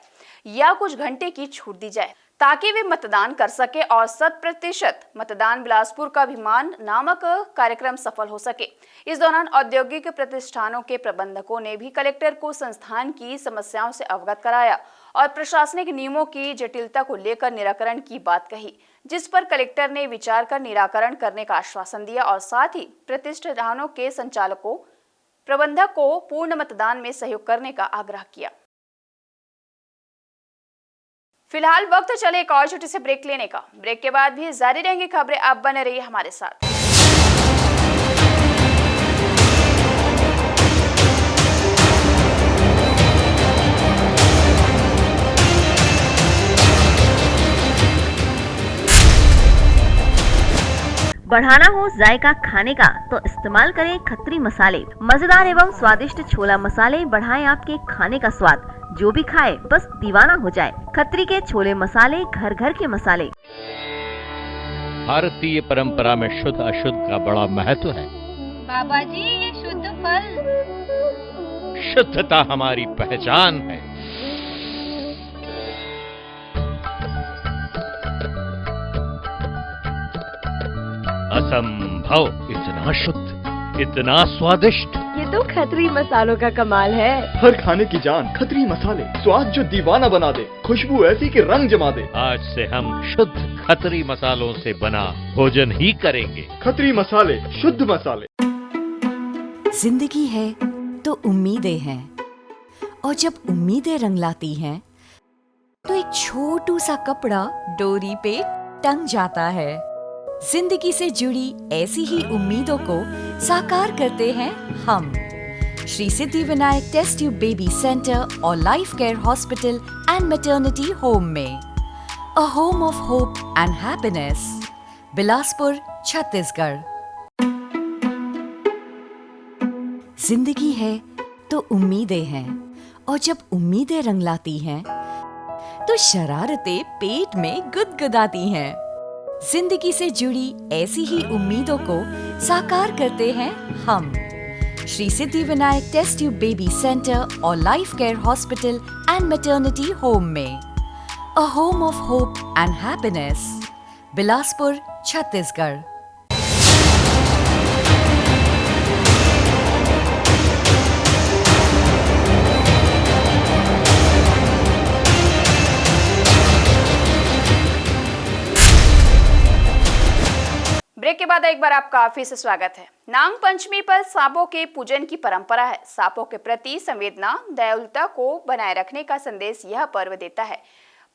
या कुछ घंटे की छूट दी जाए ताकि वे मतदान कर सके और 100% मतदान बिलासपुर का अभिमान नामक कार्यक्रम सफल हो सके। इस दौरान औद्योगिक प्रतिष्ठानों के प्रबंधकों ने भी कलेक्टर को संस्थान की समस्याओं से अवगत कराया और प्रशासनिक नियमों की जटिलता को लेकर निराकरण की बात कही, जिस पर कलेक्टर ने विचार कर निराकरण करने का आश्वासन दिया और साथ ही प्रतिष्ठानों के संचालकों प्रबंधक को पूर्ण मतदान में सहयोग करने का आग्रह किया। फिलहाल वक्त चले एक और छोटे से ब्रेक लेने का। ब्रेक के बाद भी जारी रहेंगी खबरें, आप बने रहिए हमारे साथ। बढ़ाना हो जायका खाने का तो इस्तेमाल करें खत्री मसाले। मजेदार एवं स्वादिष्ट छोला मसाले बढ़ाएं आपके खाने का स्वाद। जो भी खाए बस दीवाना हो जाए। खत्री के छोले मसाले घर घर के मसाले। भारतीय परंपरा में शुद्ध अशुद्ध का बड़ा महत्व है। बाबा जी ये शुद्ध फल। शुद्धता हमारी पहचान है। असंभव, इतना शुद्ध, इतना स्वादिष्ट। ये तो खत्री मसालों का कमाल है। हर खाने की जान खत्री मसाले, स्वाद जो दीवाना बना दे, खुशबू ऐसी कि रंग जमा दे। आज से हम शुद्ध खत्री मसालों से बना भोजन ही करेंगे। खत्री मसाले, शुद्ध मसाले। जिंदगी है तो उम्मीदें हैं, और जब उम्मीदें रंग लाती हैं तो एक छोटू सा कपड़ा डोरी पे टंग जाता है। जिंदगी से जुड़ी ऐसी ही उम्मीदों को साकार करते हैं हम Shri Siddhi Vinayak test tube baby centre और life care hospital and maternity home में। A home of hope and happiness, Bilaspur, Chhattisgarh. जिंदगी है तो उम्मीदें हैं, और जब उम्मीदें रंग लाती हैं तो शरारतें पेट में गुदगुदाती हैं। जिंदगी से जुड़ी ऐसी ही उम्मीदों को साकार करते हैं हम Shri Siddhi Vinayak test tube baby centre और life care hospital and maternity home में। A home of hope and happiness, Bilaspur, Chhattisgarh. Break के बाद एक बार आपका फिर से स्वागत है। नाग पंचमी पर सांपों के पूजन की परंपरा है। सांपों के प्रति संवेदना, दयालुता को बनाए रखने का संदेश यह पर्व देता है।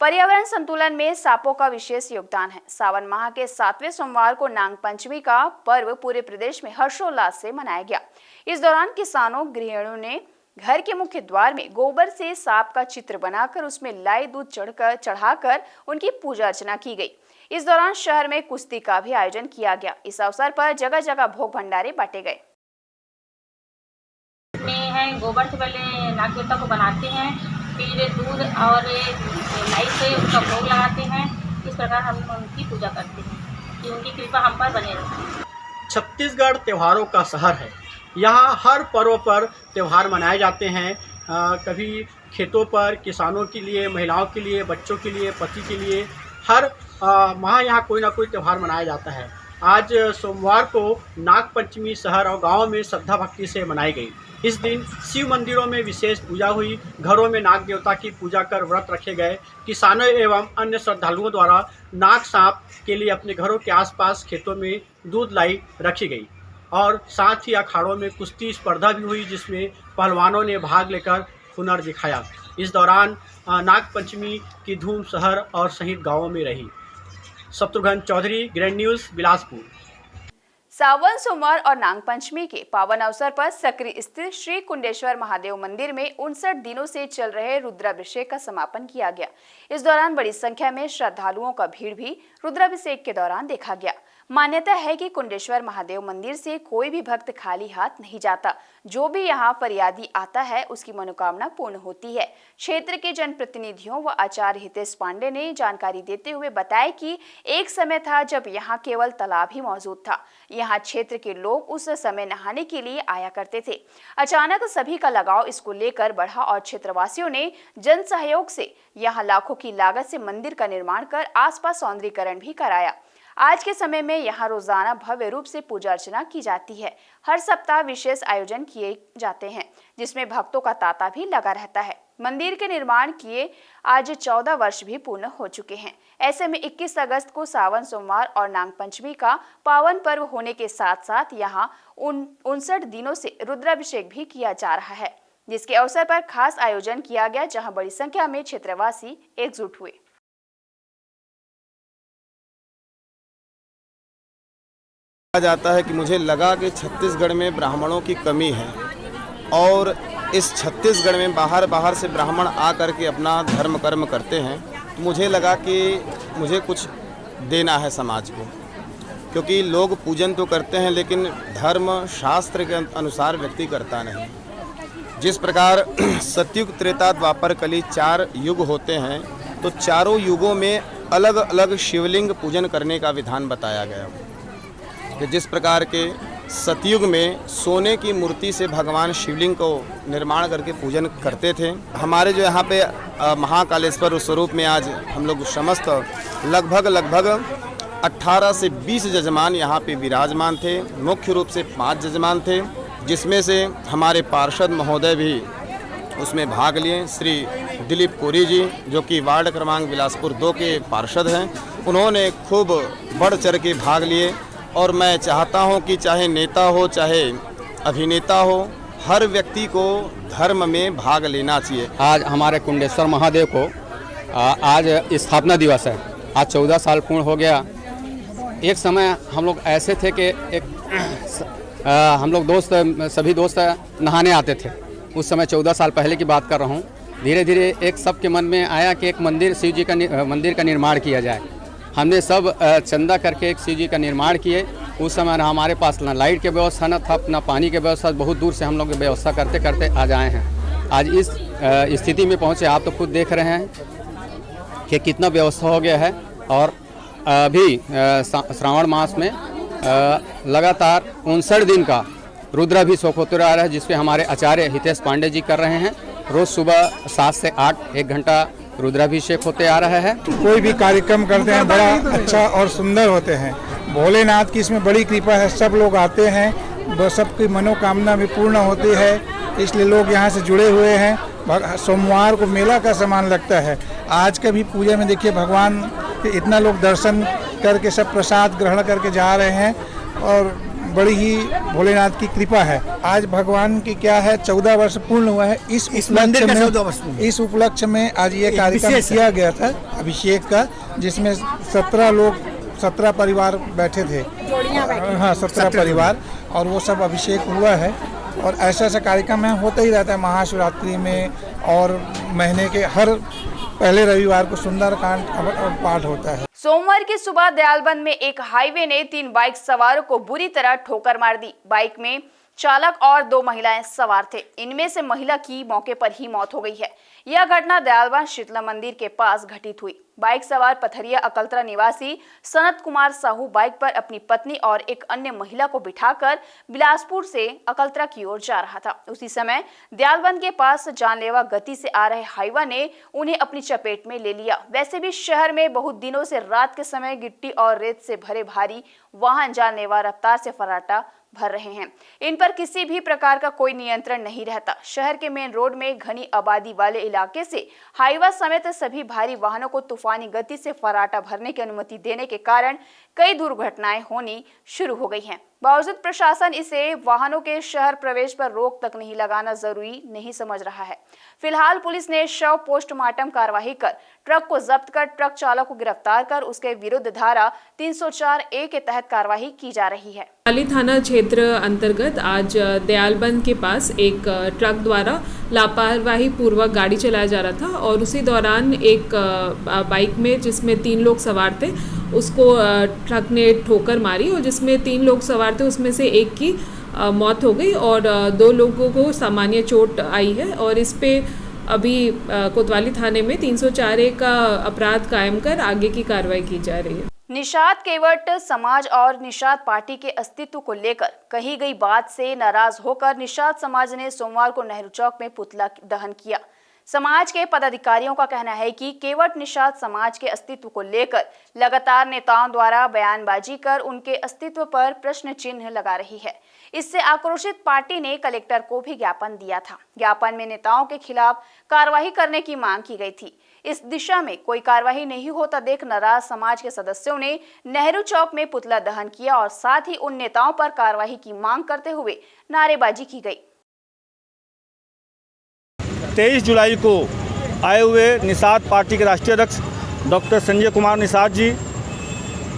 पर्यावरण संतुलन में सांपों का विशेष योगदान है। सावन माह के 7वें सोमवार को नाग पंचमी का पर्व पूरे प्रदेश में हर्षोल्लास से मनाया गया। इस दौरान किसानों, गृहिणियों ने घर के मुख्य द्वार में गोबर से सांप का चित्र बनाकर उसमें लाई दूध चढ़ाकर उनकी पूजा अर्चना की गई। इस दौरान शहर में कुश्ती का भी आयोजन किया गया। इस अवसर पर जगह जगह भोग भंडारे बांटे गए। गोबर से पहले नाग देवता को बनाते हैं, फिर दूध और लाई से उनका भोग लगाते हैं। इस प्रकार हम उनकी पूजा करते हैं कि उनकी कृपा हम पर बने रहे। छत्तीसगढ़ त्योहारों का शहर है। यहाँ हर पर्व पर त्यौहार मनाए जाते हैं। कभी खेतों पर किसानों के लिए, महिलाओं के लिए, बच्चों के लिए, पति के लिए हर माह यहाँ कोई ना कोई त्यौहार मनाया जाता है। आज सोमवार को नाग पंचमी शहर और गांव में श्रद्धा भक्ति से मनाई गई। इस दिन शिव मंदिरों में विशेष पूजा हुई। घरों में नाग देवता की पूजा कर व्रत रखे गए। किसानों एवं अन्य श्रद्धालुओं द्वारा नाग सांप के लिए अपने घरों के आसपास खेतों में दूध लाई रखी गई और साथ ही अखाड़ों में कुश्ती स्पर्धा भी हुई, जिसमें पहलवानों ने भाग लेकर हुनर दिखाया। इस दौरान नाग पंचमी की धूम शहर और सहित गाँवों में रही। Shatrughan Chaudhary, grand news, Bilaspur. सावन सोमवार और नाग पंचमी के पावन अवसर पर सकरी स्थित श्री कुंडेश्वर महादेव मंदिर में 59 दिनों से चल रहे रुद्राभिषेक का समापन किया गया। इस दौरान बड़ी संख्या में श्रद्धालुओं का भीड़ भी रुद्राभिषेक के दौरान देखा गया। मान्यता है कि कुंडेश्वर महादेव मंदिर से कोई भी भक्त खाली हाथ नहीं जाता। जो भी यहाँ फरियादी आता है उसकी मनोकामना पूर्ण होती है। क्षेत्र के जनप्रतिनिधियों व आचार्य हितेश पांडे ने जानकारी देते हुए बताया कि एक समय था जब यहाँ केवल तालाब ही मौजूद था। यहाँ क्षेत्र के लोग उस समय नहाने के लिए आया करते थे। अचानक सभी का लगाव इसको लेकर बढ़ा और क्षेत्रवासियों ने जन सहयोग से यहाँ लाखों की लागत से मंदिर का निर्माण कर आसपास सौंदर्यीकरण भी कराया। आज के समय में यहाँ रोजाना भव्य रूप से पूजा अर्चना की जाती है। हर सप्ताह विशेष आयोजन किए जाते हैं जिसमें भक्तों का तांता भी लगा रहता है। मंदिर के निर्माण किए आज 14 वर्ष भी पूर्ण हो चुके हैं। ऐसे में 21 अगस्त को सावन सोमवार और नागपंचमी का पावन पर्व होने के साथ साथ यहाँ 59 दिनों से रुद्राभिषेक भी किया जा रहा है, जिसके अवसर पर खास आयोजन किया गया जहाँ बड़ी संख्या में क्षेत्रवासी एकजुट हुए। कहा जाता है कि मुझे लगा कि छत्तीसगढ़ में ब्राह्मणों की कमी है और इस छत्तीसगढ़ में बाहर से ब्राह्मण आ कर के अपना धर्म कर्म करते हैं, तो मुझे लगा कि मुझे कुछ देना है समाज को, क्योंकि लोग पूजन तो करते हैं लेकिन धर्म शास्त्र के अनुसार व्यक्ति करता नहीं। जिस प्रकार सतयुग, त्रेता, द्वापर, कली 4 युग होते हैं, तो चारों युगों में अलग अलग शिवलिंग पूजन करने का विधान बताया गया कि जिस प्रकार के सतयुग में सोने की मूर्ति से भगवान शिवलिंग को निर्माण करके पूजन करते थे। हमारे जो यहाँ पे महाकालेश्वर स्वरूप में आज हम लोग समस्त लगभग 18 से 20 जजमान यहाँ पे विराजमान थे। मुख्य रूप से 5 जजमान थे, जिसमें से हमारे पार्षद महोदय भी उसमें भाग लिए। श्री दिलीप कोरी जी, जो कि वार्ड क्रमांक बिलासपुर 2 के पार्षद हैं, उन्होंने खूब बढ़ चढ़ के भाग लिए। और मैं चाहता हूं कि चाहे नेता हो चाहे अभिनेता हो, हर व्यक्ति को धर्म में भाग लेना चाहिए। आज हमारे कुंडेश्वर महादेव को आज स्थापना दिवस है। आज 14 साल पूर्ण हो गया। एक समय हम लोग ऐसे थे कि हम लोग सभी दोस्त नहाने आते थे। उस समय 14 साल पहले की बात कर रहा हूँ। धीरे धीरे एक सबके मन में आया कि एक मंदिर शिव जी का मंदिर का निर्माण किया जाए। हमने सब चंदा करके एक शिव जी का निर्माण किए। उस समय ना हमारे पास ना लाइट की व्यवस्था न था, ना पानी की व्यवस्था। बहुत दूर से हम लोग व्यवस्था करते करते आज आए हैं। आज इस स्थिति में पहुँचे। आप तो खुद देख रहे हैं कि कितना व्यवस्था हो गया है। और अभी श्रावण मास में लगातार 59 दिन का रुद्राभिषेक होते रहा है, जिसपे हमारे आचार्य हितेश पांडे जी कर रहे हैं। रोज़ सुबह 7 से 8 1 घंटा रुद्राभिषेक होते आ रहा है। कोई भी कार्यक्रम करते हैं बड़ा अच्छा और सुंदर होते हैं। भोलेनाथ की इसमें बड़ी कृपा है। सब लोग आते हैं, सबकी मनोकामना भी पूर्ण होती है, इसलिए लोग यहाँ से जुड़े हुए हैं। सोमवार को मेला का सामान लगता है। आज का भी पूजा में देखिए भगवान के इतना लोग दर्शन करके सब प्रसाद ग्रहण करके जा रहे हैं और बड़ी ही भोलेनाथ की कृपा है। आज भगवान की क्या है 14 वर्ष पूर्ण हुआ है। इस उपलक्ष्य में आज ये कार्यक्रम किया गया था अभिषेक का, जिसमें 17 परिवार बैठे थे। हाँ, 17 परिवार, और वो सब अभिषेक हुआ है। और ऐसा कार्यक्रम है होता ही रहता है महाशिवरात्रि में, और महीने के हर पहले रविवार को सुंदरकांड पाठ होता है। सोमवार की सुबह दयालबंद में एक हाईवे ने 3 बाइक सवारों को बुरी तरह ठोकर मार दी। बाइक में चालक और 2 महिलाएं सवार थे। इनमें से महिला की मौके पर ही मौत हो गई है। यह घटना दयालबंद शीतला मंदिर के पास घटित हुई। बाइक सवार पथरिया अकलतरा निवासी सनत कुमार साहू बाइक पर अपनी पत्नी और एक अन्य महिला को बिठाकर बिलासपुर से अकलतरा की ओर जा रहा था। उसी समय दयालबंद के पास जानलेवा गति से आ रहे हाईवा ने उन्हें अपनी चपेट में ले लिया। वैसे भी शहर में बहुत दिनों से रात के समय गिट्टी और रेत से भरे भारी वाहन जानलेवा रफ्तार से फर्राटा भर रहे हैं। इन पर किसी भी प्रकार का कोई नियंत्रण नहीं रहता। शहर के मेन रोड में घनी आबादी वाले इलाके से हाईवा समेत सभी भारी वाहनों को तूफानी गति से फर्राटा भरने की अनुमति देने के कारण कई दुर्घटनाएं होनी शुरू हो गई हैं। बावजूद प्रशासन इसे वाहनों के शहर प्रवेश पर रोक तक नहीं लगाना जरूरी नहीं समझ रहा है। फिलहाल पुलिस ने शव पोस्टमार्टम कार्रवाई कर ट्रक को जब्त कर ट्रक चालक को गिरफ्तार कर उसके विरुद्ध धारा 304A के तहत कार्रवाई की जा रही है। पाली थाना क्षेत्र अंतर्गत आज दयालबंद के पास एक ट्रक द्वारा लापरवाही पूर्वक गाड़ी चलाया जा रहा था और उसी दौरान एक बाइक में जिसमें 3 लोग सवार थे उसको ट्रक ने ठोकर मारी और जिसमें 3 लोग सवार थे, उसमें से एक की मौत हो गई और 2 लोगों को सामान्य चोट आई है। और इस पे अभी कोतवाली थाने में 304A का अपराध कायम कर आगे की कार्रवाई की जा रही है। निषाद केवट समाज और निषाद पार्टी के अस्तित्व को लेकर कही गई बात से नाराज होकर निषाद समाज ने सोमवार को नेहरू चौक में पुतला दहन किया। समाज के पदाधिकारियों का कहना है कि केवट निषाद समाज के अस्तित्व को लेकर लगातार नेताओं द्वारा बयानबाजी कर उनके अस्तित्व पर प्रश्न चिन्ह लगा रही है। इससे आक्रोशित पार्टी ने कलेक्टर को भी ज्ञापन दिया था। ज्ञापन में नेताओं के खिलाफ कार्रवाई करने की मांग की गई थी। इस दिशा में कोई कार्रवाई नहीं होता देख नाराज समाज के सदस्यों ने नेहरू चौक में पुतला दहन किया और साथ ही उन नेताओं पर कार्रवाई की मांग करते हुए नारेबाजी की गई। 23 जुलाई को आए हुए निषाद पार्टी के राष्ट्रीय अध्यक्ष डॉक्टर संजय कुमार निषाद जी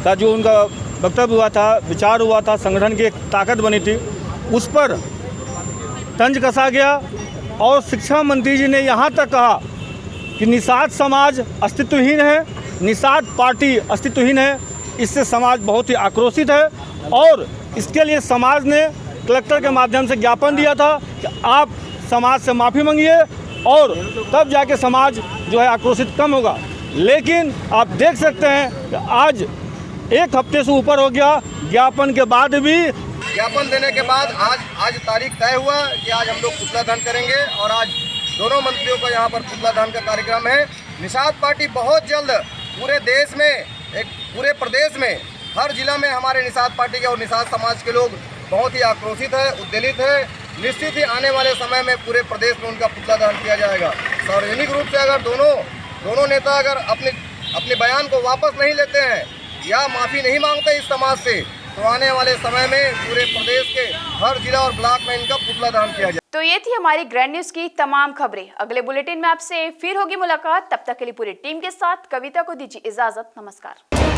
का जो उनका वक्तव्य हुआ था, विचार हुआ था, संगठन की एक ताकत बनी थी, उस पर तंज कसा गया और शिक्षा मंत्री जी ने यहाँ तक कहा कि निषाद समाज अस्तित्वहीन है, निषाद पार्टी अस्तित्वहीन है। इससे समाज बहुत ही आक्रोशित है और इसके लिए समाज ने कलेक्टर के माध्यम से ज्ञापन दिया था कि आप समाज से माफ़ी मांगिए और तब जाके समाज जो है आक्रोशित कम होगा। लेकिन आप देख सकते हैं कि आज 1 हफ्ते से ऊपर हो गया, ज्ञापन के बाद भी ज्ञापन देने के बाद आज तारीख तय हुआ कि आज हम लोग पुतला दहन करेंगे और आज दोनों मंत्रियों का यहाँ पर पुतला दहन का कार्यक्रम है। निषाद पार्टी बहुत जल्द पूरे देश में, पूरे प्रदेश में, हर जिला में हमारे निषाद पार्टी के और निषाद समाज के लोग बहुत ही आक्रोशित है, उद्वेलित है। निश्चित ही आने वाले समय में पूरे प्रदेश में उनका पुतला दहन किया जाएगा। सार्वजनिक रूप से अगर दोनों नेता अगर अपने बयान को वापस नहीं लेते हैं या माफ़ी नहीं मांगते इस समाज से, तो आने वाले समय में पूरे प्रदेश के हर जिला और ब्लॉक में इनका पुतला दहन किया जाए। तो ये थी हमारी ग्रैंड न्यूज की तमाम खबरें। अगले बुलेटिन में आपसे फिर होगी मुलाकात। तब तक के लिए पूरी टीम के साथ कविता को दीजिए इजाजत। नमस्कार।